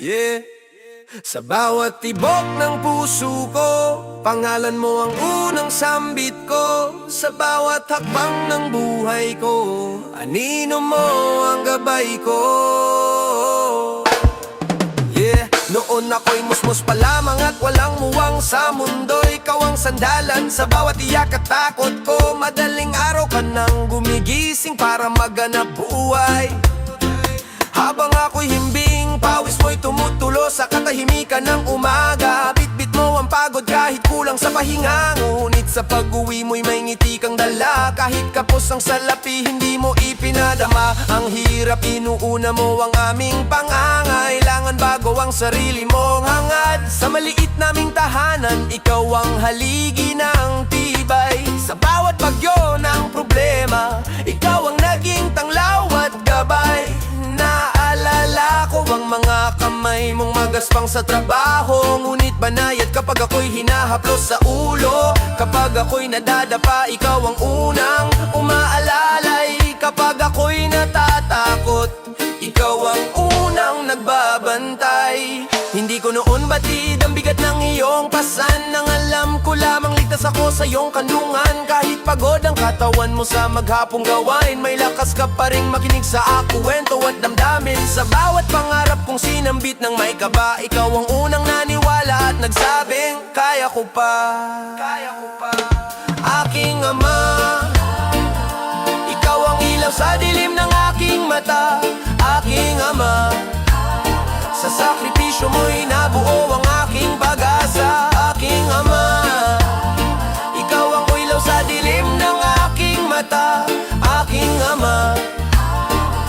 Yeah. Sa bawat tibok ng puso ko, pangalan mo ang unang sambit ko. Sa bawat hakbang ng buhay ko, anino mo ang gabay ko. Yeah. Noon ako'y musmus pa lamang at walang muwang sa mundo. Ikaw ang sandalan sa bawat iyak at takot ko. Madaling araw ka nang gumigising para maganap buhay. Habang ako'y himbing, pawis mo'y tumutulo sa katahimikan ng umaga. Bitbit mo ang pagod kahit kulang sa pahinga. Ngunit sa pag-uwi mo'y may ngiti kang dala. Kahit kapos ang salapi, hindi mo ipinadama. Ang hirap, inuuna mo ang aming pangangailangan bago ang sarili mong hangad. Sa maliit naming tahanan, ikaw ang haligi ng tibay. Sa bawat bagyo ng problema, ikaw ang naging tanglaw at gabay. Naalala ko ang mga kamay mong magaspang sa trabaho. Ngunit banayad kapag ako'y hinahaplos sa ulo. Kapag ako'y nadadapa, ikaw ang unang umaalalay. Kapag ako'y natatakot, ikaw ang unang nagbabantay. Hindi ko noon batid ang bigat ng iyong pasan. Nang alam ko lamang ligtas ako sa iyong kanlungan. Kahit pagod ang katawan mo sa maghapong gawain, may lakas ka pa ring makinig sa kwento at damdamin. Sa bawat pangarap kong sinambit ng may kaba, ikaw ang unang naniwala at nagsabing, kaya ko pa, kaya ko pa. Aking ama, ikaw ang ilaw sa dilim ng aking mata. Aking ama, sa sakripisyo mo'y nabuo ang aking pag-asa. Aking ama, ikaw ang ilaw sa dilim ng aking mata. Aking ama,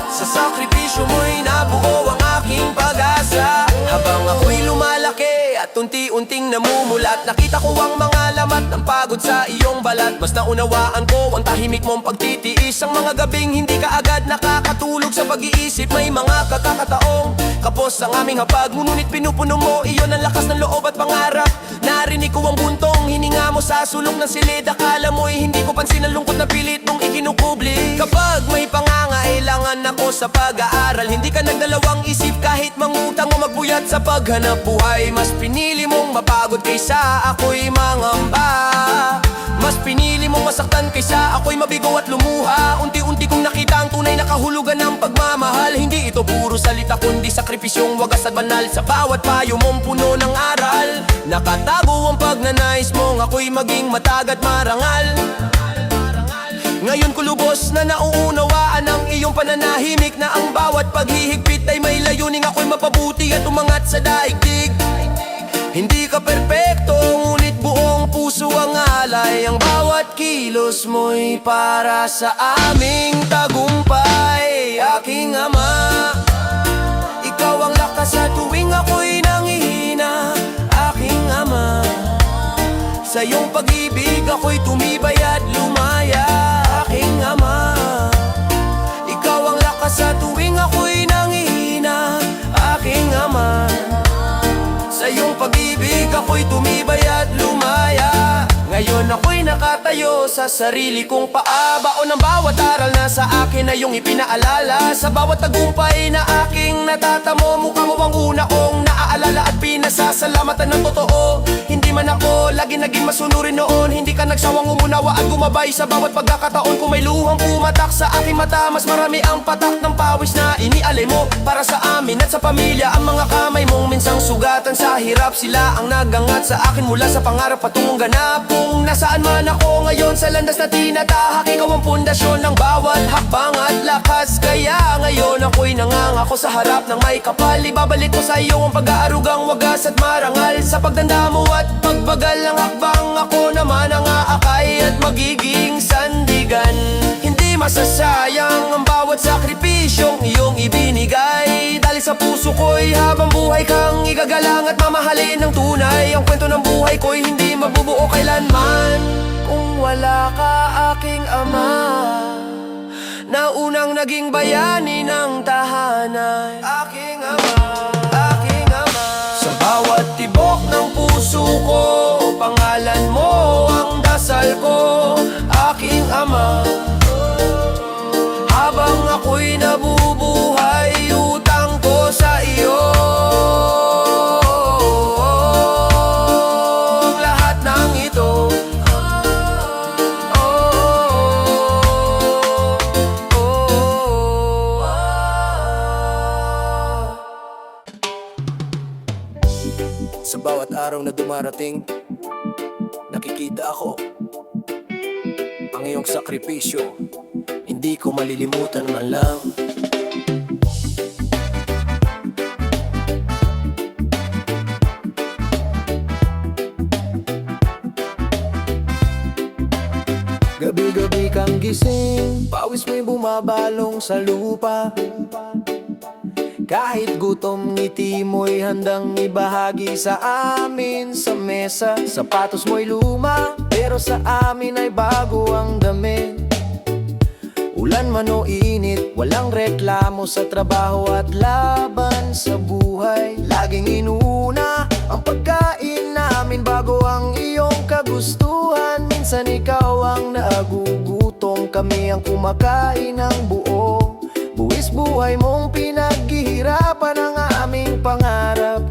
sa sakripisyo mo'y nabuo ang aking pag-asa. Habang ako'y lumalaki at unti-unting namumulat, nakita ko ang mga lamat ng pagod sa iyong balat. Mas naunawaan ko ang tahimik mong pagtitiis. Ang mga gabing hindi ka agad nakakatulog sa pag-iisip. May mga kakakataong kapos ang aming hapag, ngunit pinupuno mo iyon ang lakas ng loob at pangarap. Narinig ko ang buntong hininga mo sa sulok ng silid. Akala mo'y hindi ko pansin ang lungkot na pilit mong ikinukubli. Kapag may pangangailangan ako sa pag-aaral, hindi ka nagdalawang isip kahit mangutang o magbuyat sa paghanap buhay. Mas pinili mong mapagod kaysa ako'y mangamba. Mas pinili mong masaktan kaysa ako'y mabigo at lumuha. Unti-unti kong nakita ang tunay na kahulugan ng pagmamahal. Hindi ito puro salita kundi sakripisyong wagas at banal. Sa bawat payo mong puno ng aral, nakatago ang pagnanais mong ako'y maging matag at marangal. Ngayon ko lubos na nauunawaan ang iyong pananahimik, na ang bawat paghihigpit ay may layuning ako'y mapabuti at umangat sa daigdig. Hindi ka perpekto, ngunit buong puso ang alay. Ang bawat kilos mo'y para sa aming tagumpay. Aking ama, ikaw ang lakas sa tuwing ako'y nangihina. Aking ama, sa iyong pag-ibig ako'y tumibay at lumaya. Aking ama, ikaw ang lakas sa tuwing ako'y nangihina. Aking ama, sa iyong pag-ibig ako'y tumibay at lumaya. Ngayon ako'y nakatayo sa sarili kong paa. Baon ng bawat aral na sa akin na iyong ipinaalala. Sa bawat tagumpay na aking natatamo, mukha mo ang una kong naaalala at pinasasalamatan ng totoo. Hindi man ako lagi naging masunurin noon, hindi ka nagsawang umunawa at gumabay sa bawat pagkakataon. Kung may luhang pumatak sa aking mata, mas marami ang patak ng pawis na inialay mo para sa amin at sa pamilya. Ang mga kamay mong minsang sugatan sa hirap, sila ang nagangat sa akin mula sa pangarap patungong ganap. Kung nasaan man ako ngayon sa landas na tinatahak, ikaw ang pundasyon ng bawat hakbang at lakas. Kaya ngayon ako'y nangangako sa harap ng may kapal. Ibabalik ko sa iyo ang pag-aarugang wagas at marangal. Sa pagtanda mo at pagbagal ng hakbang, ako naman ang aakay at magiging sandigan. Hindi masasayang ang bawat sakripisyong iyong ibinigay. Dahil sa puso ko'y habang buhay kang igagalang at mamahalin ng tunay. Ang kwento ng buhay ko'y hindi mabubuo kailanman kung wala ka, aking ama, na unang naging bayani ng tahanan. Aking ama, aking ama. Sa bawat tibok ng puso ko, pangalan mo ang dasal ko. Aking ama, habang ako'y nabubuhay, utang ko sa iyo. Sa bawat araw na dumarating, nakikita ako ang iyong sakripisyo. Hindi ko malilimutan man lang. Gabi-gabi kang gising, pawis mo'y bumabalong sa lupa. Kahit gutom, ngiti mo'y handang ibahagi sa amin sa mesa. Sapatos mo'y luma, pero sa amin ay bago ang damit. Ulan man o init, walang reklamo sa trabaho at laban sa buhay. Laging inuna ang pagkain namin bago ang iyong kagustuhan. Minsan ikaw ang nagugutom, kami ang kumakain ng buo. Buwis buhay mong pinaghihirapan ang aming pangarap.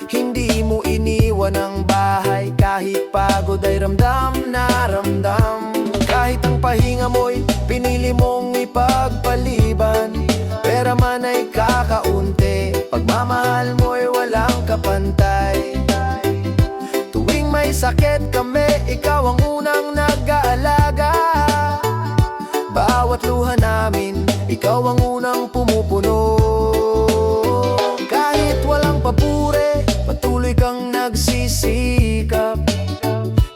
Hindi mo iniwan ang bahay, kahit pagod ay ramdam na ramdam. Kahit ang pahinga mo'y pinili mong ipagpaliban, pera man ay kakaunti, pagmamahal mo'y walang kapantay. Tuwing may sakit kami, ikaw ang unang nag-aalaga. Bawat luha namin, ikaw ang unang pumupuno. Kahit walang papuri, patuloy kang nagsisikap.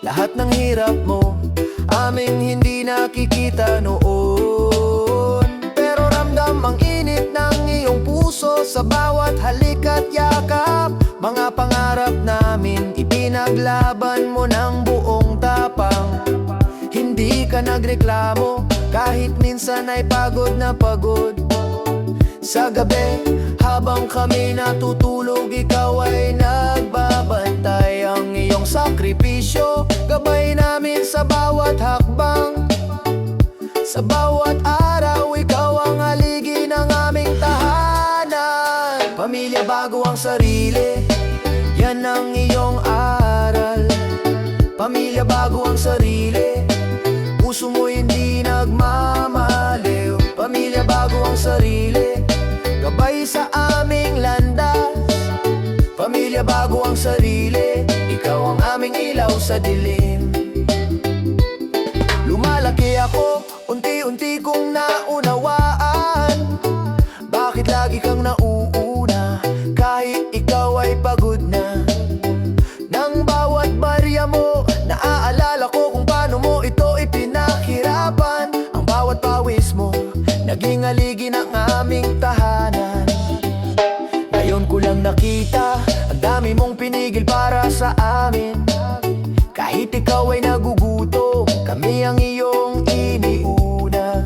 Lahat ng hirap mo, aming hindi nakikita noon. Pero ramdam ang init ng iyong puso sa bawat halik at yakap. Mga pangarap namin, ipinaglaban mo ng buong tapang. Hindi ka nagreklamo, kahit minsan ay pagod na pagod. Sa gabi, habang kami natutulog, ikaw ay nagbabantay. Ang iyong sakripisyo, gabay namin sa bawat hakbang. Sa bawat araw, ikaw ang haligi ng aming tahanan. Pamilya bago ang sarili, yan ang iyong aral. Pamilya bago ang sarili, puso mo hindi nagmamaliw. Pamilya bago ang sarili, gabay sa aming landas. Pamilya bago ang sarili, ikaw ang aming ilaw sa dilim. Lumalaki ako, unti-unti kong naunawaan. Bakit lagi kang nauuna, kahit ikaw ay pagod na. Nang bawat barya mo, naaalala ko kung paano mo ito ipinaghirapan. Ang bawat pawis mo, naging haligi ng aming tahanan. Ngayon ko lang nakita, ang dami mong pinigil para sa amin. Kahit ikaw ay nagugutom, kami ang iyong iniuna.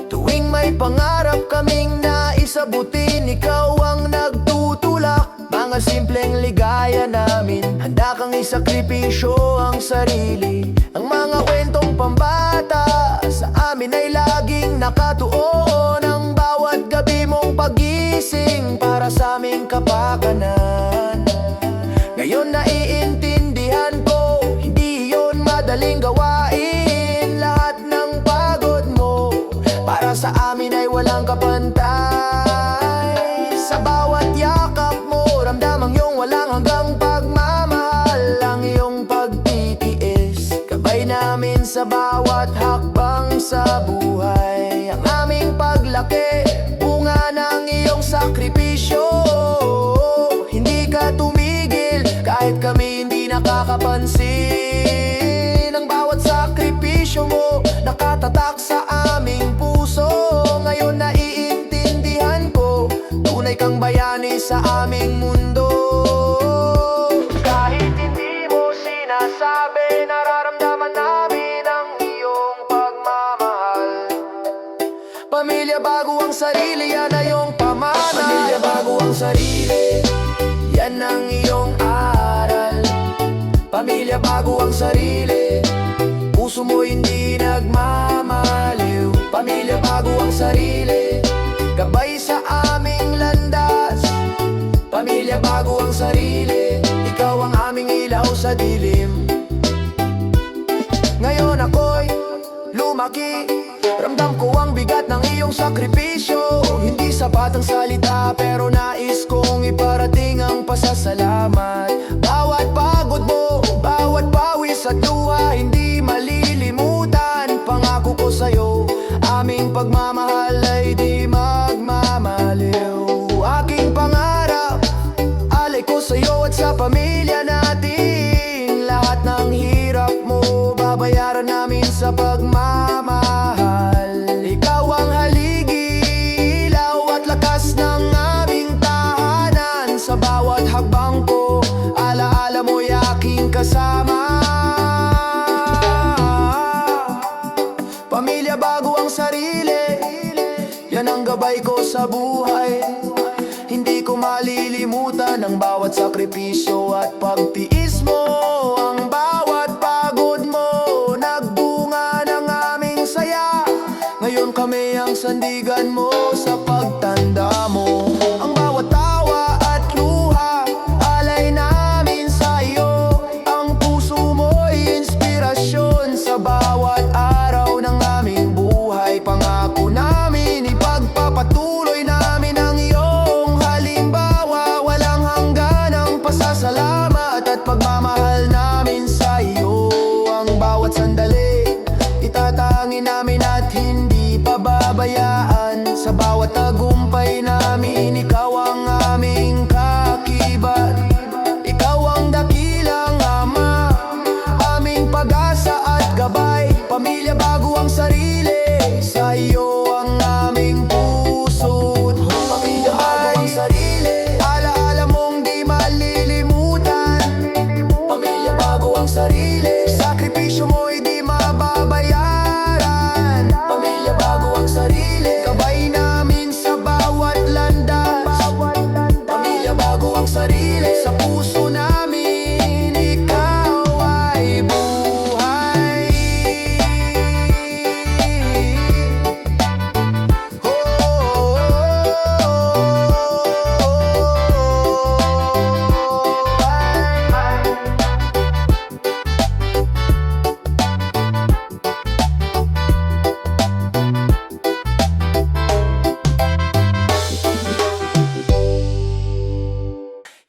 Tuwing may pangarap kaming naisabutin, ikaw ang nagtutulak. Mga simpleng ligaya namin, handa kang isakripisyo ang sarili. Ang mga kwentong pambata sa amin ay laging nakatuon. Ang bawat gabi mong pagising para sa aming kapakanan. Ngayon naiintindihan ko, hindi yun madaling gawain. Lahat ng pagod mo, para sa amin ay walang kapantay. Sa bawat yakap mo, ramdam ang iyong walang hanggang pagmamahal. Ang iyong pagtitiis, gabay namin sa bawat hakbang sa buhay. Ang aming paglaki, bunga ng iyong sakripisyo. Hindi ka tumigil, kahit kami hindi nakakapansin. Ang bawat sakripisyo mo, nakatatak sa aming puso. Ngayon naiintindihan ko, tunay kang bayani sa aming mundo. Kahit hindi mo sinasabi, nararamdaman namin ang iyong pagmamahal. Pamilya bago ang sarili, yan ang iyong pamana. Pamilya bago ang sarili, yan ang iyong aral. Pamilya bago ang sarili, puso mo hindi nagmamaliw. Pamilya bago ang sarili, gabay sa aming landas. Pamilya bago ang sarili, ikaw ang aming ilaw sa dilim. Ngayon ako'y lumaki, ramdam ko ang bigat ng iyong sakripisyo. Hindi sapat ang salita, pero nais kong iparating ang pasasalamat. Bawat pagod mo, bawat pawis at luha, hindi malilimutan. Pangako ko sa'yo, aming pagmamahal ay di magmamaliw. Aking pangarap, alay ko sa'yo at sa pamilya natin. Lahat ng hirap mo, babayaran namin sa pagmamahal. Ikaw ang haligi, ilaw at lakas ng aming tahanan. Sa bawat hakbang ko, alaala mo'y aking kasama. Pamilya bago ang sarili, yan ang gabay ko sa buhay. Hindi ko malilimutan ang bawat sakripisyo at pagtiis mo. Ang bawat pagod mo, nagbunga ng aming saya. Ngayon kami ang sandigan mo sa pagtanda mo. Ang bawat tawa at luha, alay namin sa iyo. Ang puso mo'y inspirasyon sa bawat araw ng aming buhay. Pangako namin, ipagpapatuloy namin ang iyong halimbawa. Walang hangganang pasasalamat at pagmamahal namin sa iyo. Ang bawat sandali, itatangin namin at hindi pababayaan. Sa bawat tagumpay namin, ikaw ang aming kakibat. Ikaw ang dakilang ama, aming pag-asa at gabay. Pamilya bago ang sarili, sa iyo ang aming puso't pamilya bago ang sarili, alaala mong di malilimutan. Pamilya bago ang sarili, sakripisyo mo'y di mababayaran. Pamilya bago ang sarili, gabay namin sa bawat landas. Pamilya bago ang sarili, sa puso namin ikaw ay buhay.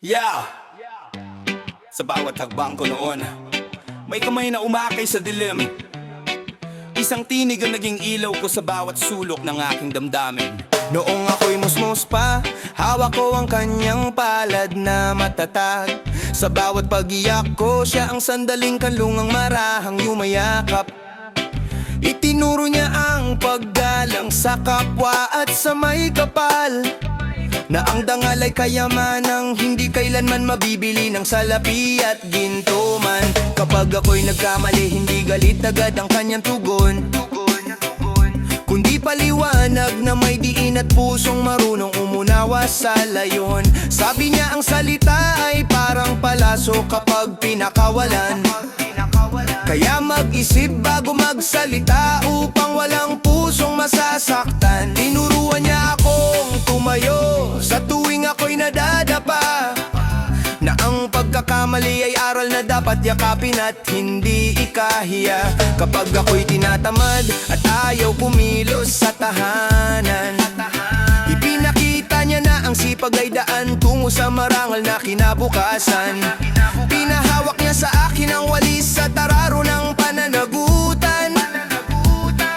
Yeah! Sa bawat hakbang ko noon, may kamay na umakay sa dilim. Isang tinig ang naging ilaw ko sa bawat sulok ng aking damdamin. Noong ako'y musmos pa, hawak ko ang kanyang palad na matatag. Sa bawat pag-iyak ko, siya ang sandaling kalungang marahang yumayakap. Itinuro niya ang paggalang sa kapwa at sa may kapal, na ang dangal ay kayamanang hindi kailanman mabibili ng salapi at ginto man. Kapag ako'y nagkamali, hindi galit agad ang kanyang tugon, kundi paliwanag na may diin at pusong marunong umunawa sa layon. Sabi niya ang salita ay parang palaso kapag pinakawalan. Kaya mag-isip bago magsalita upang walang pusong masasaktan. Tinuruan niya akong tumayo sa tuwing ako'y nadadapa, na ang pagkakamali ay aral na dapat yakapin at hindi ikahiya. Kapag ako'y tinatamad at ayaw kumilos sa tahanan, ipinakita niya na ang sipag ay daan tungo sa marangal na kinabukasan. Pinahawak niya sa akin ang walis sa tararo ng pananagutan,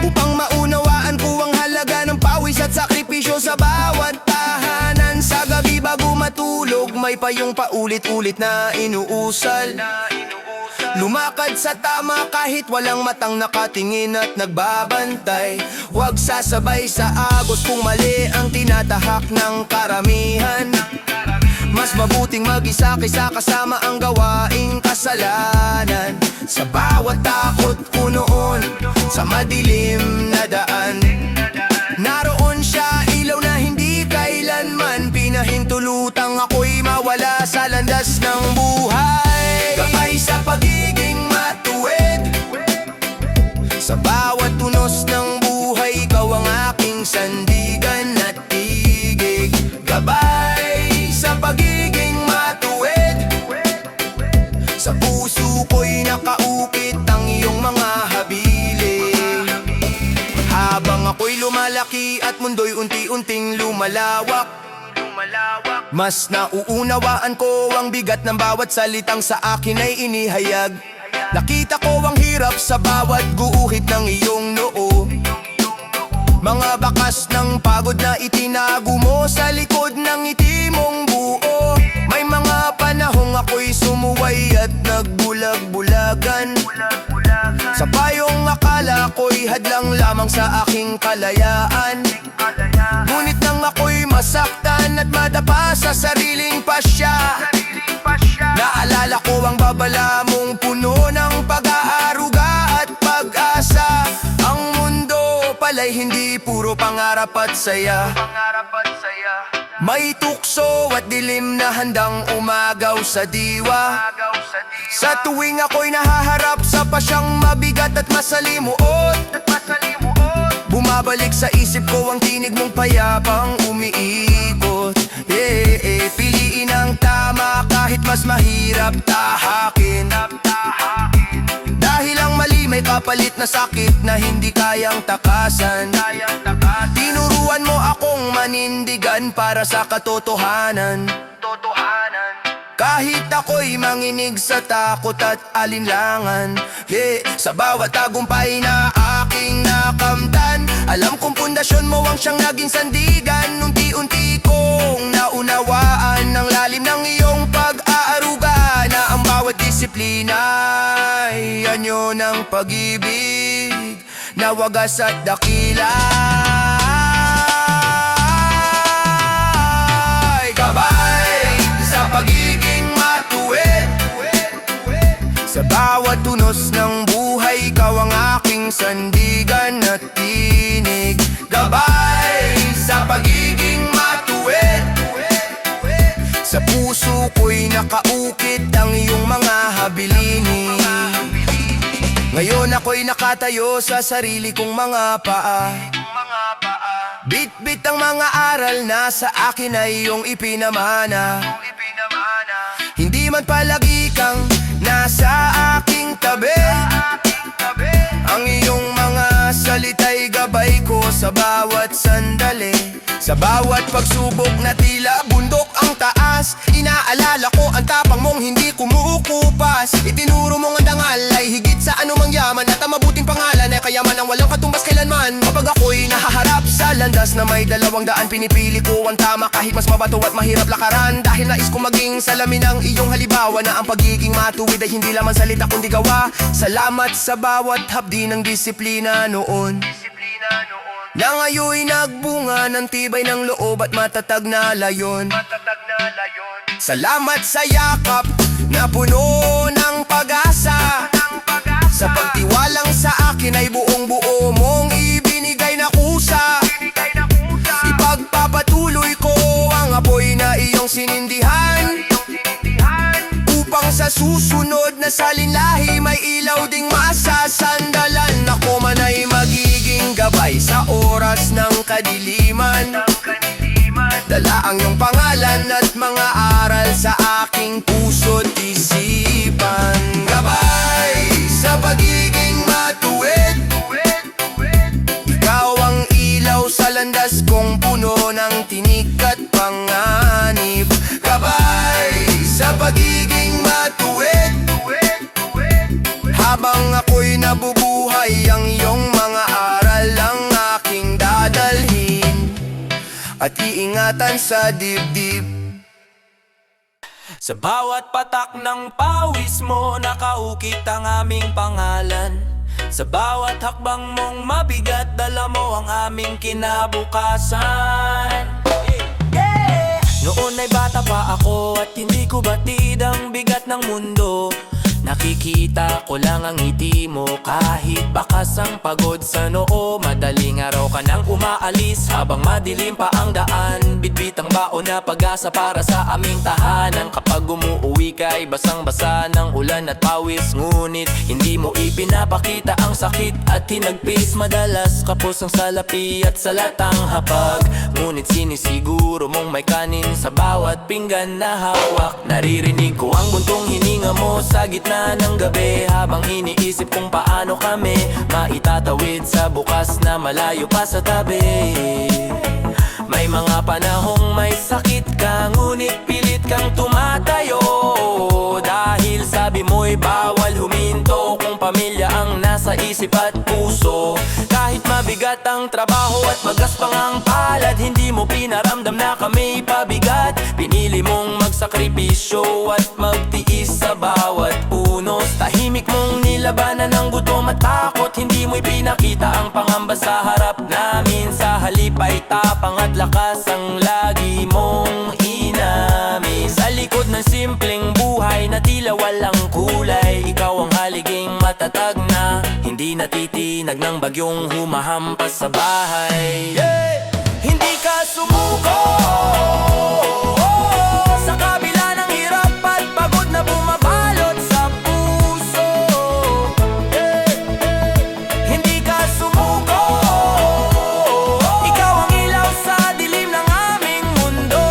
upang maunawaan ko ang halaga ng pawis at sakripisyo sa bawat tahanan. Sa gabi bago matulog, may payong paulit-ulit na inuusal. Lumakad sa tama kahit walang matang nakatingin at nagbabantay. Huwag sasabay sa agos kung mali ang tinatahak ng karamihan. Mas mabuting mag-isa kaysa kasama ang gawaing kasalanan. Sa bawat takot ko noon, sa madilim na daan, naroon siya, ilaw na hindi kailanman pinahintulutang ako'y mawala sa landas ng buhay. Gabay sa pagiging matuwid, sa bawat tunos ng buhay, ikaw ang aking sandigan at tigig. Gabay sa pagiging matuwid, sa puso ko'y nakaukit ang iyong mga habili. Habang ako'y lumalaki at mundo'y unti-unting lumalawak, Mas nauunawaan ko ang bigat ng bawat salitang sa akin ay inihayag. Nakita ko ang hirap sa bawat guuhit ng iyong noo. Mga bakas ng pagod na itinago mo sa likod ng ngiti mong buo. May mga panahong ako'y sumuway at nagbulag-bulagan. Sa payong akala ko'y hadlang lamang sa aking kalayaan. Ngunit nang ako'y masaktan at madapa sa sariling pasya, naalala ko ang babala mong puno ng pag-aaruga at pag-asa. Ang mundo pala'y hindi puro pangarap at saya. May tukso at dilim na handang umagaw sa diwa. Sa tuwing ako'y nahaharap sa pasyang mabigat at masalimuot, bumabalik sa isip ko ang tinig mong payapang umiikot. Piliin ang tama kahit mas mahirap tahakin. Dahil ang mali may kapalit na sakit na hindi kayang takasan. Tinuruan mo akong manindigan para sa katotohanan. Kahit ako'y manginig sa takot at alinlangan, sa bawat tagumpay na aking nakamtan, alam kong pundasyon mo ang siyang naging sandigan. Unti-unti kong naunawaan ang lalim ng iyong pag-aaruga, na ang bawat disiplina ay anyo ng pag-ibig na wagas at dakila. Gabay sa pagiging matuwid, sa bawat tunos ng buhay, ikaw ang aking sandigan at tinig. Gabay sa pagiging matuwid, sa puso ko'y nakaukit ang iyong mga habilini. Ngayon ako'y nakatayo sa sarili kong mga paa. Bit-bit ang mga aral na sa akin ay iyong ipinamana. Hindi man palagi kang nasa aking tabi, ang iyong mga salita'y gabay ko sa bawat sandali. Sa bawat pagsubok na tila bundok ang taas, inaalala ko ang tapang mong hindi kumukupas. Itinuro mong ang dangal ay higit sa anumang yaman, at ang mabuting pangalan ay kayaman ang walang katumbas kailanman. Kapag ako'y nahaharap sa landas na may 200, pinipili ko ang tama kahit mas mabato at mahirap lakaran. Dahil nais ko maging salamin ng iyong halibawa, na ang pagiging matuwid ay hindi lamang salita kundi gawa. Salamat sa bawat hapdi ng disiplina noon, na ngayon'y nagbunga ng tibay ng loob at matatag na layon. Salamat sa yakap na puno ng pag-asa, sa pagtiwalang sa akin ay buong-buo mong ibinigay na kusa. Ipagpapatuloy ko ang apoy na iyong sinindihan, upang sa susunod na salinlahi may ilaw ding masasandalan. Ako man ay magiging gabay sa oras ng kadiliman, dala ang iyong pangalan at mga aral sa aking puso't isipan. Gabay sa pagiging matuwid, ikaw ang ilaw sa landas kong puno ng tinik at panganib. Gabay sa pagiging matuwid, habang ako'y nabubuhay, ang iyong mga aral ang aking dadalhin at iingatan sa dibdib. Sa bawat patak ng pawis mo, nakaukit ang aming pangalan. Sa bawat hakbang mong mabigat, dala mo ang aming kinabukasan. Noon ay bata pa ako at hindi ko batid ang bigat ng mundo. Nakikita ko lang ang ngiti mo kahit bakas ang pagod sa noo. Madaling araw ka nang umaalis habang madilim pa ang daan. Bitbit ang baon na pag-asa para sa aming tahanan. Kapag umuuwi ka ay basang-basa ng ulan at pawis, ngunit hindi mo ipinapakita ang sakit at hinagpis. Madalas kapos ang salapi at salatang hapag, ngunit sinisiguro mong may kanin sa bawat pinggan na hawak. Naririnig ko ang buntong hininga mo sa gitna ng gabi, habang iniisip kung paano kami maitatawid sa bukas na malayo pa sa tabi. May mga panahong may sakit ka, ngunit pilit kang tumatayo. Dahil sabi mo'y bawal huminto kung pamilya ang nasa isip at puso. Kahit mabigat ang trabaho at magaspang ang palad, hindi mo pinaramdam na kami pabigat. Pinili mong magsakripisyo at magtiis sa bawat unos. Tahimik mong nilabanan ng gutom at takot, hindi mo'y pinakita ang pangamba sa harap namin. Sa halip ay tapang at lakas ang lagi mong inamin. Sa likod ng simpleng buhay na tila walang kulay, ikaw ang haliging matatag na hindi natitinag ng bagyong humahampas sa bahay. Hindi ka sumuko sa kabila ng hirap at pagod na bumabalot sa puso. Hindi ka sumuko, ikaw ang ilaw sa dilim ng aming mundo.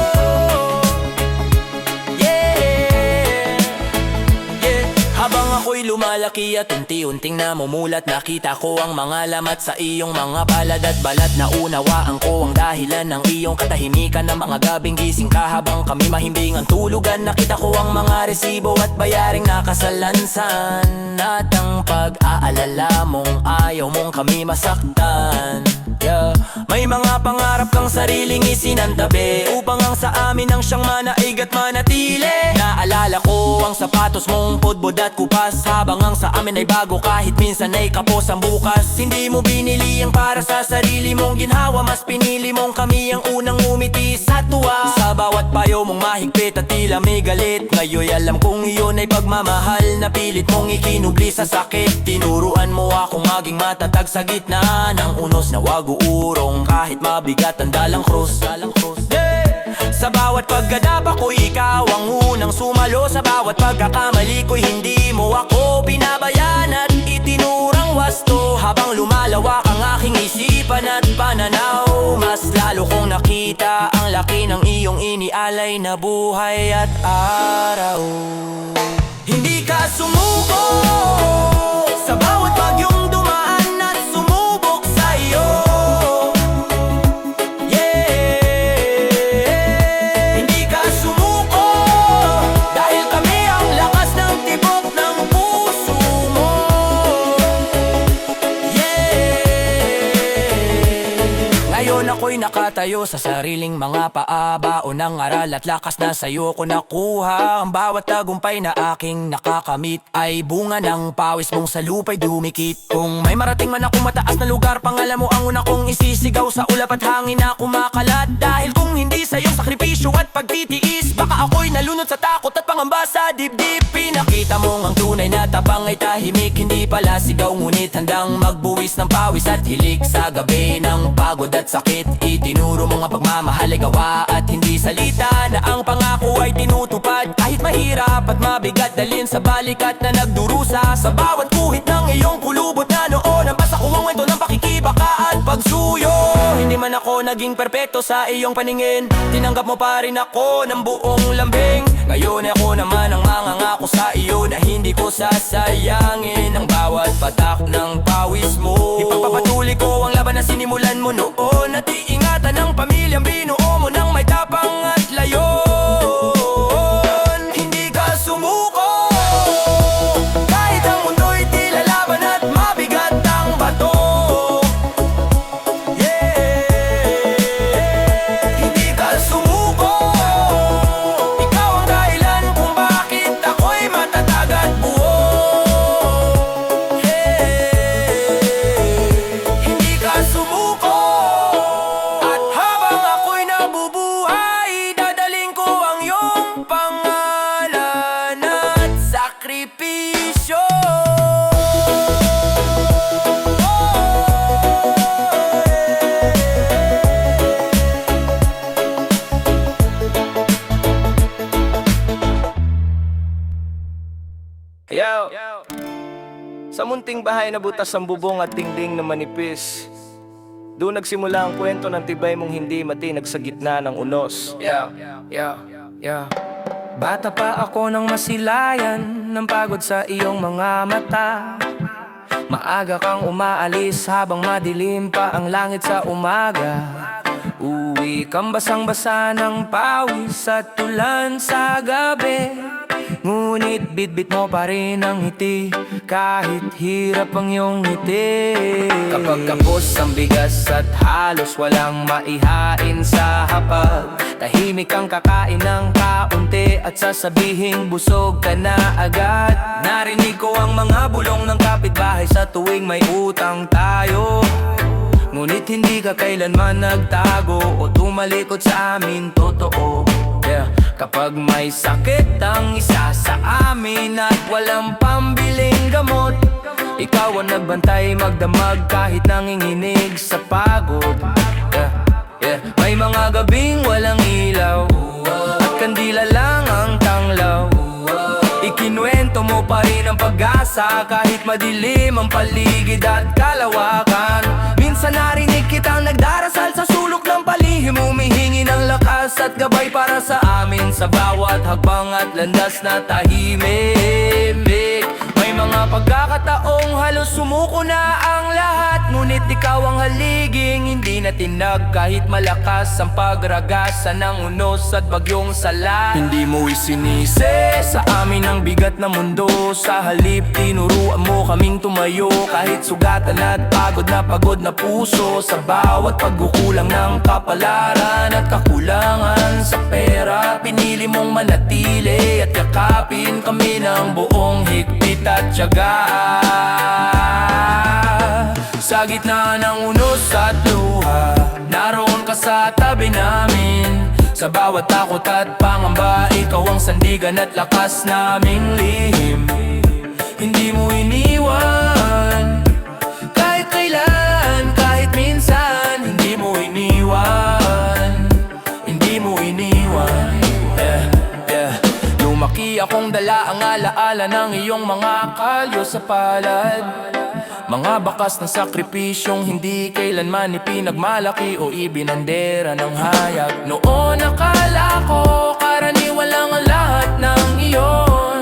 Habang ako'y lumalaki at unti-unting namumulat, nakita ko ang mga lamat sa iyong mga palad at balat. Naunawaan ko ang dahilan ng iyong katahimikan, ng mga gabing gising ka habang kami mahimbing ang tulugan. Nakita ko ang mga resibo at bayaring nakasalansan, at ang pag-aalala mong ayaw mong kami masaktan. May mga pangarap kang sariling isinantabi upang ang sa amin ang siyang manaig at manatili. Naalala ko ang sapatos mong pudbod at kupas, habang ang sa amin ay bago kahit minsan ay kapos ang bukas. Hindi mo binili ang para sa sarili mong ginhawa, mas pinili mong kami ang unang umiti sa tuwa. Sa bawat payo mong mahigpit at tila may galit, ngayon alam kong iyon ay pagmamahal na pilit mong ikinubli sa sakit. Tinuruan mo akong maging matatag sa gitna ng unos na wag uurong, kahit mabigat ang dalang krus. Sa bawat paggadapa ko'y ikaw ang unang sumalo, sa bawat pagkakamali ko'y hindi mo ako pinabayaan at itinurang wasto. Habang lumalawak ang aking isipan at pananaw, mas lalo kong nakita ang laki ng iyong inialay na buhay at araw. Hindi ka sumuko sa bawat bagyong dumaan at sumubok sa'yo. Hindi ka sumuko dahil kami ang lakas ng tibok ng puso mo. Ngayon ako'y nakatayo sa sariling mga paa, baon ng aral at lakas na sa'yo ko nakuha. Ang bawat tagumpay na aking nakakamit ay bunga ng pawis mong sa lupa'y dumikit. Kung may marating man akong mataas na lugar, pangalan mo ang una kong isisigaw. Sa ulap at hangin na kumakalat, dahil kung hindi sa iyong sakripisyo at pagtitiis, baka ako'y nalunod sa takot at pangamba sa dibdib. Pinakita mong ang tunay na tapang ay tahimik, hindi pala sigaw, ngunit handang magbuwis ng pawis at hilik. Sa gabi ng pagod at sakit, itinuro mong ang pagmamahal ay gawa at hindi salita, na ang pangako ay tinutupad kahit mahirap at mabigat dalhin sa balikat na nagdurusa. Sa bawat kuhit ng iyong kulubot na noon, nabasa ko ang kwento ng pakikibaka at pagsuyo. Hindi man ako naging perpekto sa iyong paningin, tinanggap mo pa rin ako ng buong lambing. Ngayon ako naman ang mangangako sa iyo na hindi ko sasayangin ang bawat patak ng pawis mo. Ipagpapatuloy ko ang laban na sinimulan mo noon, at iingatan ng pamilyang binuo mo ng may tapang at layon. Hindi ka sumuko kahit ang mundo'y tila laban at mabigat ang bato. Hindi ka sumuko, ikaw ang dahilan kung bakit ako'y matatag at buo. Hindi ka sumuko, at habang ako'y nabubuhay, dadaling ko ang iyong pangalan at sakripisyo. Yo! Sa munting bahay na butas ang bubong at tingling na manipis, doon nagsimula ang kwento ng tibay mong hindi matinag sa gitna ng unos. Bata pa ako nang masilayan ng pagod sa iyong mga mata. Maaga kang umaalis habang madilim pa ang langit sa umaga. Uwi Ikang basang-basa ng pawis at tulan sa gabi. Ngunit bitbit mo pa rin ang ngiti, kahit hirap ang iyong ngiti. Kapag kapos ang bigas at halos walang maihain sa hapag, tahimik kang kakain ng kaunti at sasabihin busog ka na agad. Narinig ko ang mga bulong ng kapitbahay sa tuwing may utang tayo, ngunit hindi ka kailanman nagtago o tumalikod sa amin, totoo. Kapag may sakit ang isa sa amin at walang pambiling gamot, ikaw ang nagbantay magdamag kahit nanginginig sa pagod. May mga gabing walang ilaw at kandila lang ang tanglaw. Ikinuwento mo pa rin ang pag-asa kahit madilim ang paligid at kalawakan. Minsan narinig kitang nagdarasal sa sulok ng palihim, humihingi ng lakas at gabay para sa amin sa bawat hakbang at landas na tahimik. May mga pagkakataong halos sumuko na ang lahat, ngunit ikaw ang haliging hindi na tinag kahit malakas ang pagragasa ng unos at bagyong sala. Hindi mo isinisi sa amin ang bigat na mundo, sa halip tinuruan mo kaming tumayo kahit sugatan at pagod na puso. Sa bawat pagkukulang ng kapalaran at kakulangan sa pera, pinili mong manatili at yakapin kami ng buong higpit at tiyaga. Sa gitna ng unos at luha, naroon ka sa tabi namin. Sa bawat takot at pangamba, ikaw ang sandigan at lakas naming lihim. Hindi mo iniwan kahit kailan, kahit minsan. Hindi mo iniwan, hindi mo iniwan. Lumaki akong dala ang alaala ng iyong mga kalyo sa palad, mga bakas ng sakripisyong hindi kailanman ipinagmalaki o ibinandera ng hayag. Noon akala ko karaniwan lang ang lahat ng iyon,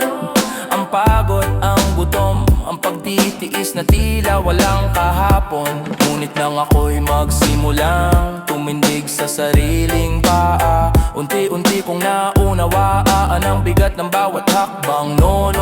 ang pagod, ang gutom, ang pagtitiis na tila walang kahapon. Ngunit nang ako'y magsimulang tumindig sa sariling paa, unti-unti kong naunawaan ang bigat ng bawat hakbang. Noon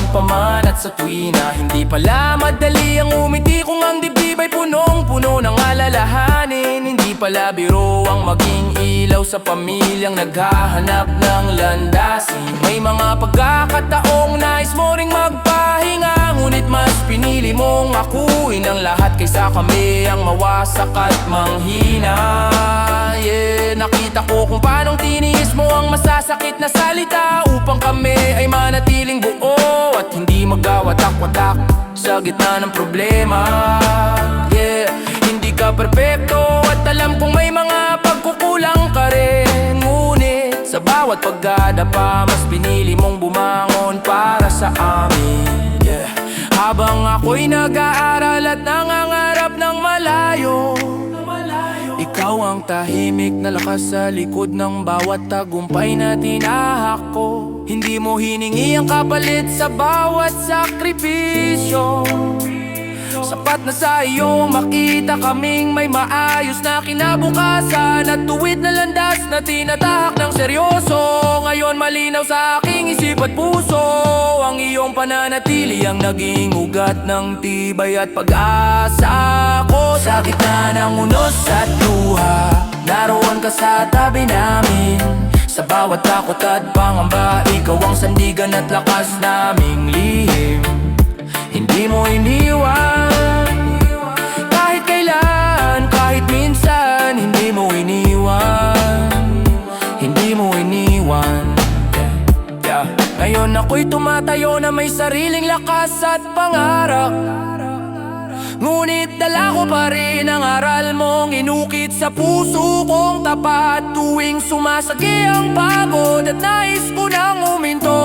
pa man at sa tuwina, hindi pala madali ang umiti kung ang dibdib ay punong-puno ng alalahanin. Hindi pala biro ang maging ilaw sa pamilyang naghahanap ng landasin. May mga pagkakataong nais mo ring magpahinga, ngunit mas pinili mong akuin ang lahat kaysa kami ang mawasak at manghina. Nakita ko kung paanong tiniis mo ang masasakit na salita upang kami ay manatiling buo at hindi magwawatak-watak sa gitna ng problema. Hindi ka perfecto at alam kong may mga pagkukulang ka rin, ngunit sa bawat pagdadapa, mas pinili mong bumangon para sa amin. Habang ako'y nag-aaral at nangangarap ng malayo, ikaw ang tahimik na lakas sa likod ng bawat tagumpay na tinahak ko. Hindi mo hiningi ang kapalit sa bawat sakripisyo. Sapat na sa iyo makita kaming may maayos na kinabukasan at tuwid na landas na tinatahak ng seryoso. Ngayon malinaw sa aking isip at puso, ang iyong pananatili ang naging ugat ng tibay at pag-asa ko. Sa gitna ng unos at luha, naroon ka sa tabi namin. Sa bawat takot at pangamba, ikaw ang sandigan at lakas naming lihim. Hindi mo iniwan kahit kailan, kahit minsan. Hindi mo iniwan, hindi mo iniwan. Ngayon ako'y tumatayo na may sariling lakas at pangarap, ngunit dala ko pa rin ang aral mong inukit sa puso kong tapat. Tuwing sumasagi ang pagod at nais ko nang huminto,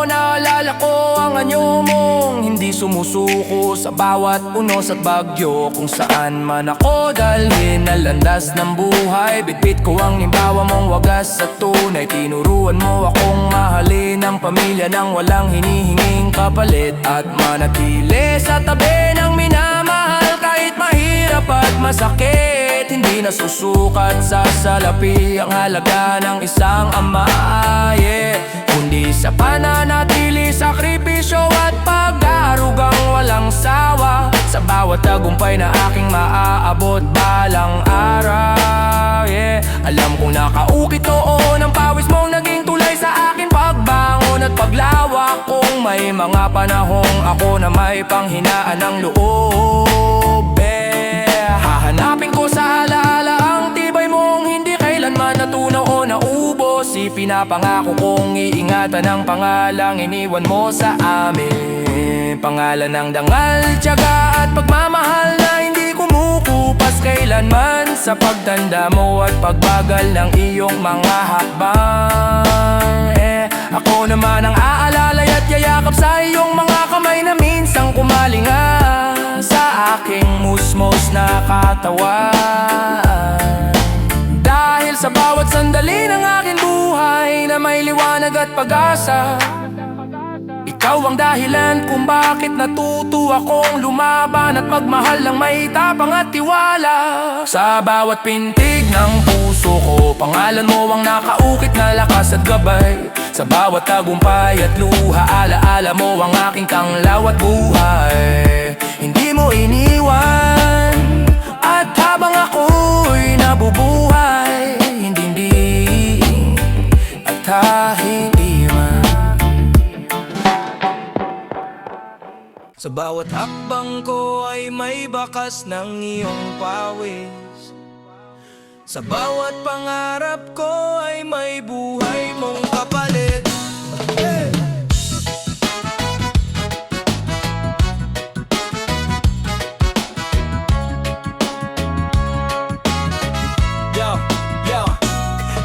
naalala ko ang anyo mong hindi sumusuko sa bawat unos at bagyo. Kung saan man ako dalhin na landas ng buhay, bitbit ko ang nimbawa mong wagas at tunay. Tinuruan mo akong mahalin ang pamilya nang walang hinihinging kapalit, at manatili sa tabi ng minamahal kahit mahirap at masakit, hindi nasusukat sa salapi ang halaga ng isang ama, yeah. Kundi sa pananatili, sakripisyo at pag-aarugang walang sawa, sa bawat tagumpay na aking maaabot balang araw, yeah. Alam kong nakaukit noon ang pawis mong naging tulay sa akin pagbangon at paglawak. Kung may mga panahong ako na may panghinaan ng loob, hahanapin ko sa alaala ang tibay mong hindi kailanman natunaw o naubos. Ipinapangako kong iingatan ang pangalang iniwan mo sa amin, pangalan ng dangal, tiyaga at pagmamahal na hindi kumukupas kailanman, sa pagtanda mo at pagbagal ng iyong mga hakbang. Ako naman ang aalalay at yayakap sa iyong mga kamay na minsang kumalinga sa aking musmos na katawan. Dahil sa bawat sandali ng aking buhay na may liwanag at pag-asa, ikaw ang dahilan kung bakit natuto akong lumaban at magmahal ng may tapang at tiwala. Sa bawat pintig ng puso ko, pangalan mo ang nakaukit na lakas at gabay. Sa bawat tagumpay at luha, alaala mo ang aking tanglaw at buhay. Hindi mo iniwan, at habang ako'y nabubuhay, hindi at hindi man. Sa bawat hakbang ko ay may bakas ng iyong pawis. Sa bawat pangarap ko ay may buhay mong kapalit.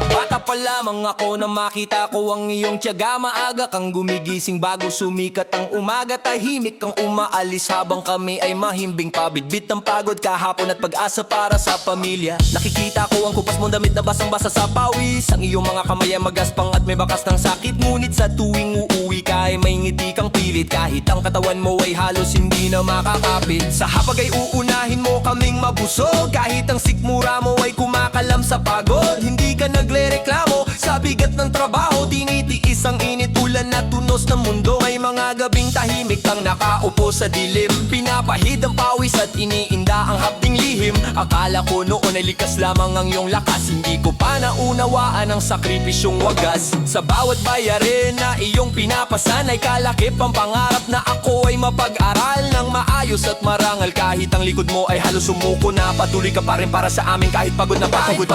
Bata pa lamang ako na makita ko ang iyong tiyaga. Maaga kang gumigising bago sumikat ang umaga. Tahimik kang umaalis habang kami ay mahimbing pabitbit ng pagod kahapon at pag-asa para sa pamilya. Nakikita ko ang kupas mong damit na basang-basa sa pawis. Ang iyong mga kamay ay magaspang at may bakas ng sakit. Ngunit sa tuwing uuwi ka ay may ngiti kang pilit, kahit ang katawan mo ay halos hindi na makakapit. Sa hapag ay uunahin mo kaming mabusog, kahit ang sikmura mo ay kumakalam sa pagod. Hindi ka nagre-reklamo sa bigat ng trabaho, tinitiis ang init, ulan at tunos ng mundo. May mga gabing tahimik kang nakaupo sa dilim, pinapahid ang pawis at iniinda ang hapding lihim. Akala ko noon ay likas lamang ang iyong lakas, hindi ko pa naunawaan ang sakripisyong wagas. Sa bawat bayarin na iyong pinapasan ay kalakip ang pangarap na ako ay mapag-aral ng maayos at marangal. Kahit ang likod mo ay halos sumuko na, patuloy ka pa rin para sa amin kahit pagod na pagod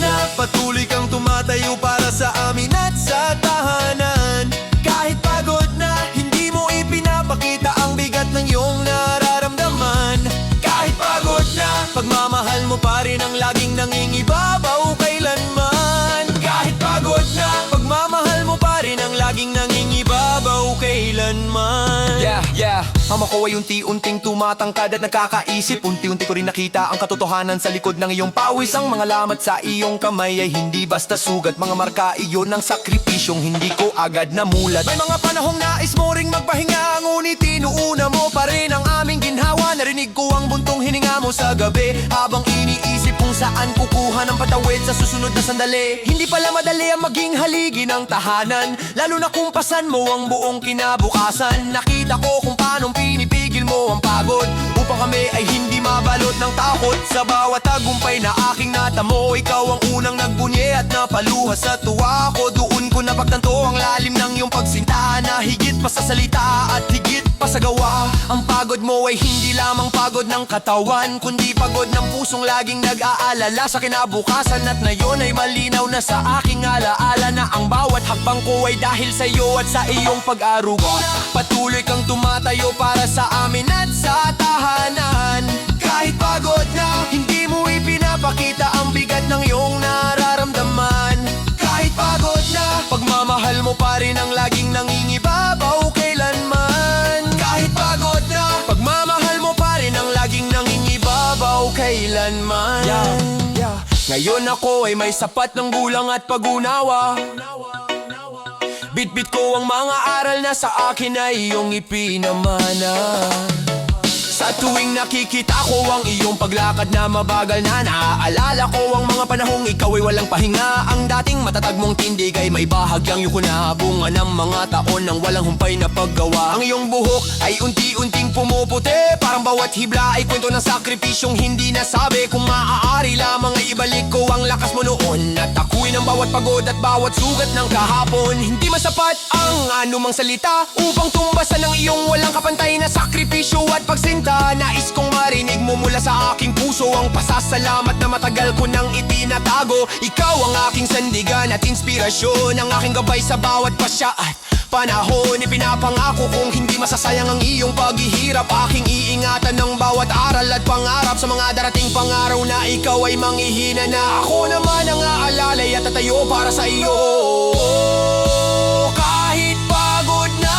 na. Patuloy kang tumatayo para sa amin at sa tahanan. Kahit pagod na, hindi mo ipinapakita ang bigat ng iyong nararamdaman. Kahit pagod na, pagmamahal mo pa rin ang laging nangingibabaw kailanman. Kahit pagod na, pagmamahal mo pa rin ang laging nangingibabaw kailanman. Yeah, ama ko ay unti-unting tumatangkad at nakakaisip. Unti-unti ko rin nakita ang katotohanan sa likod ng iyong pawis. Ang mga lamat sa iyong kamay ay hindi basta sugat, mga marka iyon ng sakripisyong hindi ko agad namulat. May mga panahong nais mo ring magpahinga, ngunit inuuna mo pa rin ang aming ginhawa. Narinig ko ang buntong hininga mo sa gabi, habang iniisip kung saan kukuha ng patawid sa susunod na sandali. Hindi pala madali ang maging haligi ng tahanan, lalo na kung pasan mo ang buong kinabukasan. Nakita ko kung paanong pinipigil mo ang pagod upang kami ay hindi mabalot ng takot. Sa bawat tagumpay na aking natamo, ikaw ang unang nagbunye at napaluha sa tuwa ko. Doon ko napagtanto ang lalim ng iyong pagsinta, na higit pa sa salita at higit pa sa gawa. Ang pagod mo ay hindi lamang pagod ng katawan, kundi pagod ng pusong laging nag-aalala sa kinabukasan. At ngayon ay malinaw na sa aking alaala na ang bawat hakbang ko ay dahil sa iyo at sa iyong pag-aruga. Patuloy kang tumatayo para sa amin at sa tahanan. Kahit pagod na, hindi mo ipinapakita ang bigat ng iyong nararamdaman. Kahit pagod na, pagmamahal mo pa rin ang laging nangingibabaw kailanman. Kahit pagod na, pagmamahal mo pa rin ang laging nangingibabaw kailanman. Ngayon ako ay may sapat ng gulang at pag-unawa. Bit-bit ko ang mga aral na sa akin ay iyong ipinamana. Sa tuwing nakikita ko ang iyong paglakad na mabagal na naaalala ko ang mga panahong ikaw ay walang pahinga. Ang dating matatag mong tindig ay may bahagyang yuko na bunga ng mga taon ng walang humpay na paggawa. Ang iyong buhok ay unti-unting pumuputi, parang bawat hibla ay kwento ng sakripisyong hindi nasabi. Kung maaari lamang ay ibalik ko ang lakas mo noon at akuin ang bawat pagod at bawat sugat ng kahapon. Hindi masapat ang anumang salita upang tumbasan ang iyong walang kapantay na sakripisyo at pagsinta. Nais kong marinig mo mula sa aking puso ang pasasalamat na matagal ko nang itinatago. Ikaw ang aking sandigan at inspirasyon, ang aking gabay sa bawat pasya at panahon. Ipinapangako kong hindi masasayang ang iyong paghihirap. Aking iingatan ng bawat aral at pangarap sa mga darating pangaraw na ikaw ay manghihina na. Ako naman ang aalalay at tatayo para sa iyo. Kahit pagod na,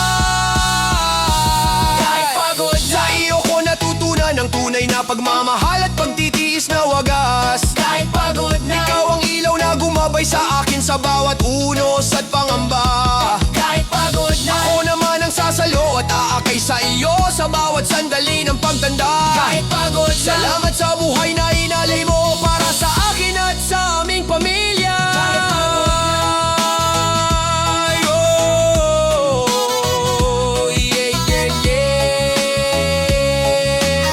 kahit pagod na, sa iyo ko natutunan ang tunay na pagmamahal at pagtitiis na wagas. Kahit pagod na, ikaw ang ilaw na gumabay sa akin sa bawat unos at pangamba. Kahit pagod na, ako naman ang sasalo at aakay sa iyo sa bawat sandali ng pagtanda. Kahit pagod na, salamat sa buhay na inalay mo para sa akin at sa aming pamilya. Oh, yeah, yeah, yeah.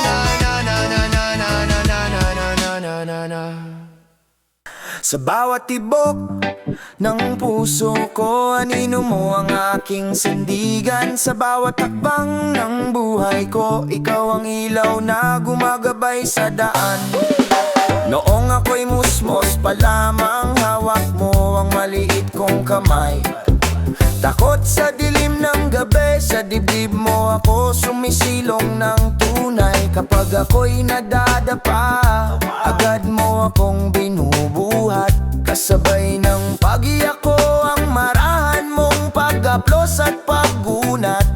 Na, na, na, na, na, na, na, na, na, na, na, na. Sa bawat tibok ng puso ko, anino mo ang aking sandigan. Sa bawat takbang ng buhay ko, ikaw ang ilaw na gumagabay sa daan. Noong ako'y musmos pa lamang, hawak mo ang maliit kong kamay. Takot sa dilim ng gabi, sa dibdib mo ako sumisilong ng tunay. Kapag ako'y nadadapa, agad mo akong binubuhat. Kasabay ng pag-iyak ko ang marahan mong pag-aplos at paggunat.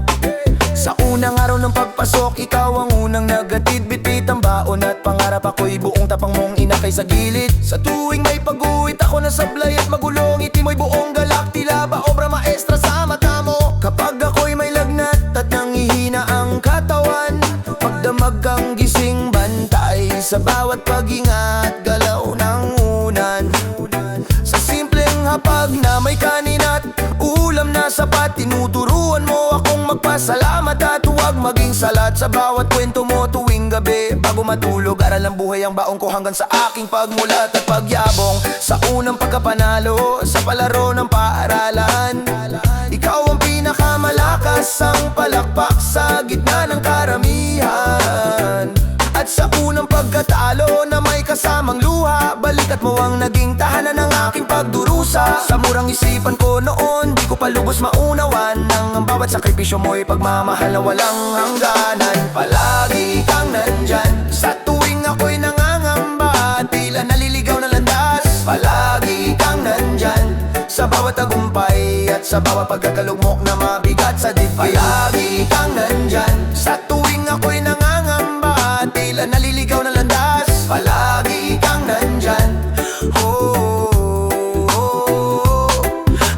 Sa unang araw ng pagpasok, ikaw ang unang nagatid. Bitbit ang baon at pangarap, ako'y buong tapang mong inakay sa gilid. Sa tuwing may pag-uwit ako na sablay at magulong, ngiti mo'y buong galak, tila ba obra maestra sa mata mo. Kapag ako'y may lagnat at nangihina ang katawan, pagdamag kang gising bantay sa bawat pag-ingat, galaw ng unan. Sa simpleng hapag na may kanin at ulam na sapat, tinuturuan mo akong magpasalamat at huwag maging salat. Sa bawat kwento mo tuwing gabi, bago matulog, aral ng buhay ang baong ko hanggang sa aking pagmulat at pagyabong. Sa unang pagkapanalo, sa palaro ng paaralan, ikaw ang pinakamalakas, ang palakpak sa gitna ng karamihan. At sa unang pagkatalo na may kasamang luha, balikat mo ang naging tahanan ng aking pagdurusa. Sa murang isipan ko noon, di ko pa lubos maunawan nang ang bawat sakripisyo mo'y pagmamahal na walang hangganan. Palagi kang nandyan sa tuwing ako'y nangangamba, tila naliligaw na landas. Palagi kang nandyan sa bawat tagumpay at sa bawat pagkakalugmok na mabigat sa dibdib. Palagi kang nandyan sa tuwing ako'y nangangamba, tila naliligaw na landas. Palagi kang nandyan. Oh, oh, oh.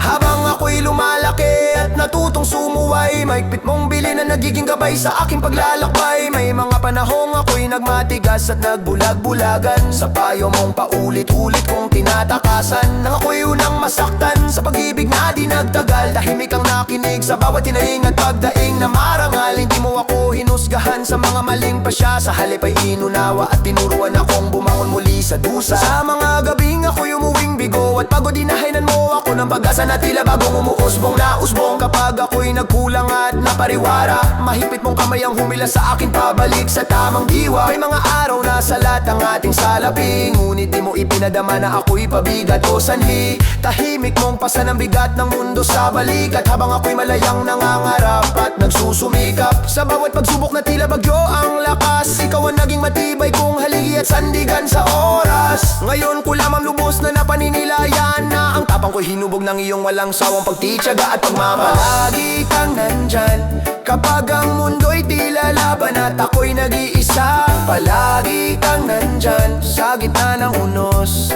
Habang ako'y lumalaki at natutong sumuway, maigpit mong bili na nagiging gabay sa aking paglalakbay. May mga panahong ako'y nagmatigas at nagbulag-bulagan, sa payo mong paulit-ulit kong tinatakasan. Nang ako'y unang masaktan sa pag-ibig na di nagtagal, tahimik ang nakinig sa bawat tinaing at pagdaing na marangal. Hindi mo ako hinusgahan sa mga maling pasya, sa halip ay inunawa at tinuruan akong bumangon muli sa dusa. Sa mga gabing ako'y umuwing bigo at pagod, dinahaynan mo ako ng pag-asa na tila bagong umuusbong na usbong. Kapag ako'y nagkulang at napariwara, mahigpit mong kamay ang humila sa akin pabalik sa tamang diwa. May mga araw na salat ang ating salapi, ngunit di mo ipinadama na ako'y pabigat o sanhi. Tahimik mong pasan ang bigat ng mundo sa balikat, habang ako'y malayang nangangarap at nagsusumikap. Sa bawat pagsubok na tila bagyo ang lakas, ikaw ang naging matibay kong haligi at sandigan sa oras. Ngayon ko lamang lubos na napaninilayan na ang tapang ko'y hinubog ng iyong walang sawang pagtityaga at pagmamahal. Palagi kang nandyan kapag ang mundo'y tila laban at ako'y nag-iisa. Palagi kang nandyan sa gitna ng unos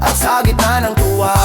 at sa gitna ng tuwa.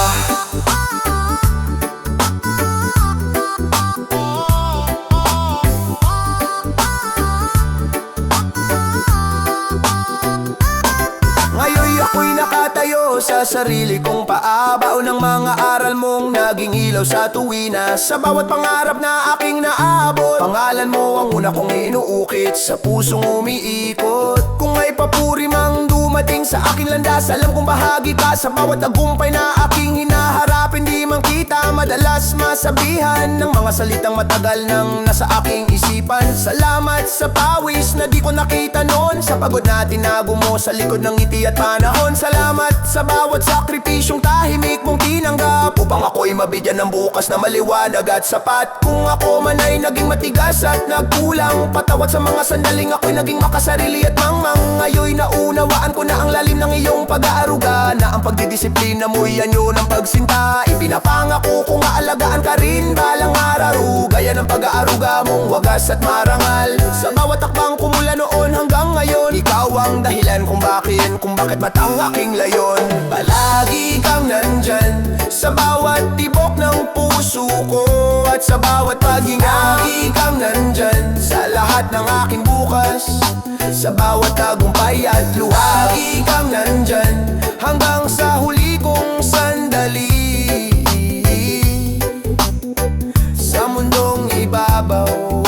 sa sarili kong paa. Baon ng mga aral mong naging ilaw sa tuwina. Sa bawat pangarap na aking naabot, pangalan mo ang una kong inuukit, sa pusong umiikot. Kung may papuri mang dumating sa aking landas, alam kong bahagi ka sa bawat tagumpay na aking hinaharap. Hindi man kita madalas masabihan ng mga salitang matagal nang nasa aking isipan. Salamat sa pawis na di ko nakita noon, sa pagod na tinago mo sa likod ng ngiti at panahon. Salamat sa bawat sakripisyong tahimik mong tinanggap, upang ako'y mabigyan ng bukas na maliwanag at sapat. Kung ako man ay naging matigas at nagkulang, patawad sa mga sandaling ako'y naging makasarili at mangmang. Ngayon'y naunawaan ko na ang lalim ng iyong pag-aaruga, na ang pagdidisiplina mo'y anyo ng pagsinta. Ipinapangako kung aalagaan ka rin balang araw, gaya ng pag-aaruga mong wagas at marangal. Sa bawat takbang ko mula noon hanggang ngayon, ikaw ang dahilan kung bakit matang aking layon. Palagi kang nandyan sa bawat tibok ng puso ko, at sa bawat paghinga. Lagi kang nandyan sa lahat ng aking bukas, sa bawat tagumpay at luha. Lagi kang nandyan hanggang sa huli kong sandali sa mundong ibabaw.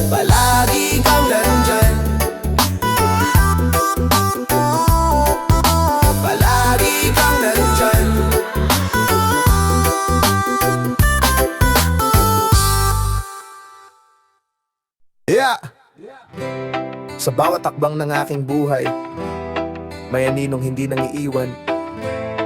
Palagi kang nandyan, palagi kang nandyan. Yeah! Sa bawat takbang ng aking buhay, may aninong hindi nang iiwan,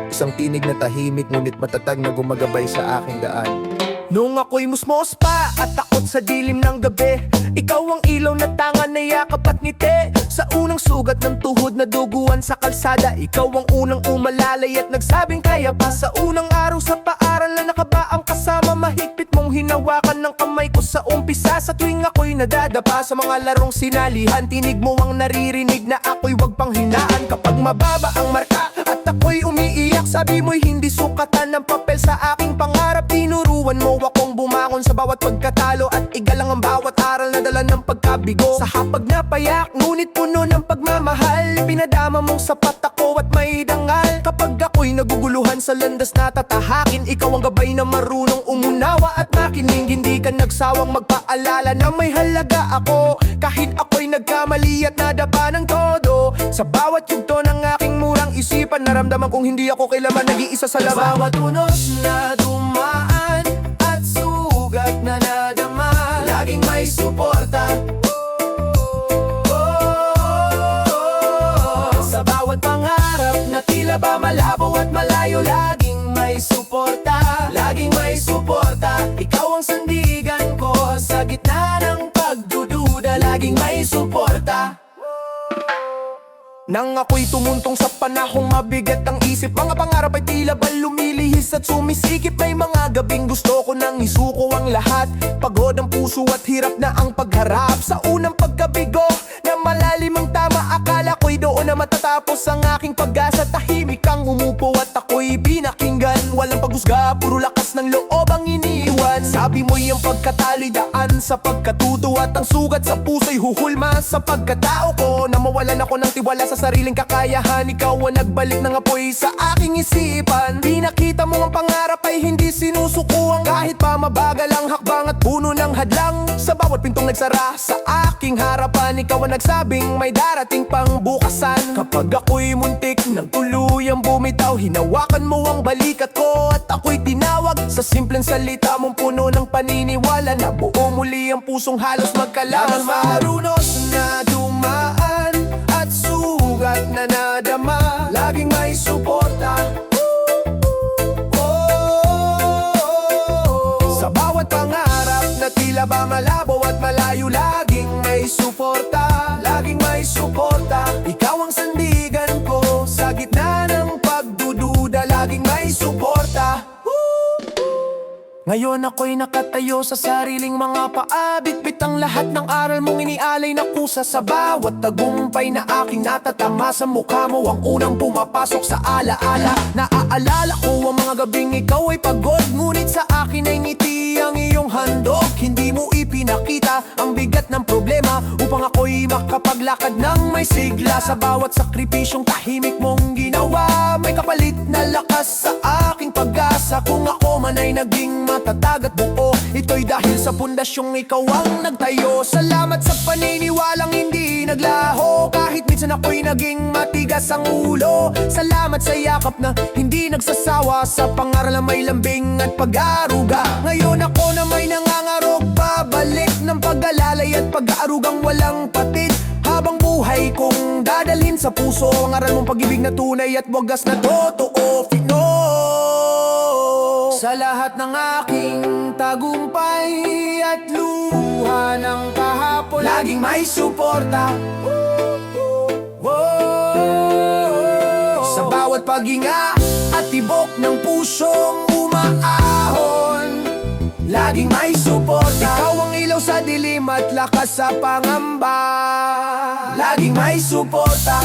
isang tinig na tahimik ngunit matatag na gumagabay sa aking daan. Nung ako'y musmos pa at takot sa dilim ng gabi, ikaw ang ilaw na tanga na yakap at ngiti. Sa unang sugat ng tuhod na duguan sa kalsada, ikaw ang unang umalalay at nagsabing kaya pa. Sa unang araw sa paaralan, nakabaang kasama, mahigpit mong hinawakan ng kamay ko sa umpisa. Sa tuwing ako'y nadadapa sa mga larong sinalihan, tinig mo ang naririnig na ako'y wag pang hinaan. Kapag mababa ang marka at ako'y umiiyak, sabi mo'y hindi sukatan ng papel sa aking pangarap. Tinuruan mo akong bumangon sa bawat pagkatalo, at igalang ang bawat aral na dala ng pagkabigo. Sa hapag na payak, ngunit puno ng pagmamahal, pinadama mong sapat ako at may dangal. Kapag ako'y naguguluhan sa landas na tatahakin, ikaw ang gabay na marunong umunawa at makinig. Hindi ka nagsawang magpaalala na may halaga ako, kahit ako'y nagkamali at nadapa ng todo. Sa bawat yugto ng aking murang isipan, naramdaman kong hindi ako kailanman nag-iisa sa laban. Bawat unos na dumaan at sugat na nadama, laging may suporta. Sa bawat pangarap na tila ba malabo at malayo, laging may suporta. Laging may suporta. Ikaw ang sandigan ko sa gitna ng pagdududa, laging may suporta. Nang ako'y tumuntong sa panahong mabigat ang isip, mga pangarap ay tila ba lumilihis at sumisikip. May mga gabing gusto ko nang isuko ang lahat, pagod ang puso at hirap na ang pagharap. Sa unang pagkabigo na malalim ang tama, akala ko'y doon na matatapos ang aking pag-asa. Tahimik kang umupo at ako'y binakinggan, walang paghusga, puro lakas ng loob ang iniwan. Sabi mo'y ang pagkatalo'y daan sa pagkatuto, at ang sugat sa puso'y huhulma sa pagkatao ko. Na mawalan ako ng tiwala sa sariling kakayahan, ikaw ang nagbalik ng apoy sa aking isipan. Di nakita mo ang pangarap ay hindi sinusukuan, kahit pa mabagal ang hakbang at puno ng hadlang. Sa bawat pintong nagsara sa aking harapan, ikaw ang nagsabing may darating pang bukasan. Kapag ako'y muntik ng tuluyang bumitaw, hinawakan mo ang balikat ko at ako'y tinawag. Sa simpleng salita mong puno ng paniniwala, na buo muli ang pusong halos magkalaman. Marunos na dumaan at sugat na nadama, laging may suporta. Sa bawat pangarap na tila ba malabo at malayo, laging may suporta. Laging may suporta. Ikaw ang sandigan ko sa gitna ng pagdududa, laging may suporta. Ngayon ako'y nakatayo sa sariling mga paa, bitbit ang lahat ng aral mong inialay na kusa. Sa bawat tagumpay na aking natatama, sa mukha mo ang unang pumapasok sa alaala. Naaalala ko ang mga gabing ikaw ay pagod, ngunit sa akin ay ngiti ang iyong handog. Hindi mo ipinakita ang bigat ng problema upang ako'y makapaglakad ng may sigla. Sa bawat sakripisyong tahimik mong ginawa, nawa may kapalit na lakas sa aking pag-asa. Kung ako man ay naging matatag at buo, ito'y dahil sa pundasyong ikaw ang nagtayo. Salamat sa paniniwalang hindi naglaho, kahit minsan ako'y naging matigas ang ulo. Salamat sa yakap na hindi nagsasawa, sa pangaral na may lambing at pag-aaruga. Ngayon ako na may nangangarog, babalik ng pag-alalay at pag-aarugang walang patid. Habang buhay kong dadalhin sa puso ang aral mong pag-ibig na tunay at wagas na totoo, Pino. Sa lahat ng aking tagumpay at luha ng kahapon, laging may suporta. Sa bawat paghinga at tibok ng pusong umaahon, laging may suporta. Ikaw ang ilaw sa dilim at lakas sa pangamba, laging may suporta.